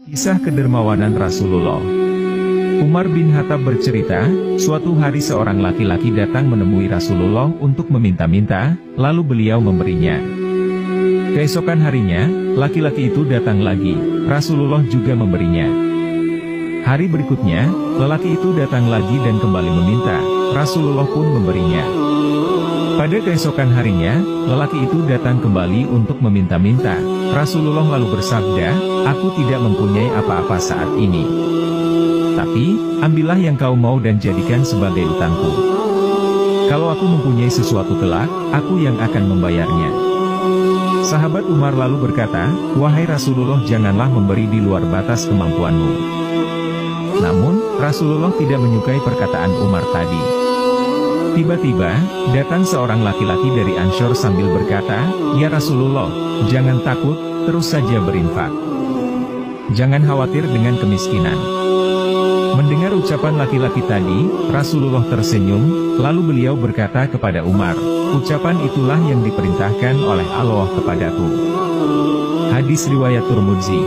Kisah kedermawanan Rasulullah. Umar bin Khattab bercerita, suatu hari seorang laki-laki datang menemui Rasulullah untuk meminta-minta, lalu beliau memberinya. Keesokan harinya, laki-laki itu datang lagi, Rasulullah juga memberinya. Hari berikutnya, lelaki itu datang lagi dan kembali meminta, Rasulullah pun memberinya. Pada keesokan harinya, lelaki itu datang kembali untuk meminta-minta. Rasulullah lalu bersabda, "Aku tidak mempunyai apa-apa saat ini. Tapi, ambillah yang kau mau dan jadikan sebagai utangku. Kalau aku mempunyai sesuatu kelak, aku yang akan membayarnya." Sahabat Umar lalu berkata, "Wahai Rasulullah, janganlah memberi di luar batas kemampuanmu." Namun, Rasulullah tidak menyukai perkataan Umar tadi. Tiba-tiba, datang seorang laki-laki dari Ansyar sambil berkata, "Ya Rasulullah, jangan takut, terus saja berinfak. Jangan khawatir dengan kemiskinan." Mendengar ucapan laki-laki tadi, Rasulullah tersenyum, lalu beliau berkata kepada Umar, "Ucapan itulah yang diperintahkan oleh Allah kepadaku." Hadis riwayat Tirmidzi.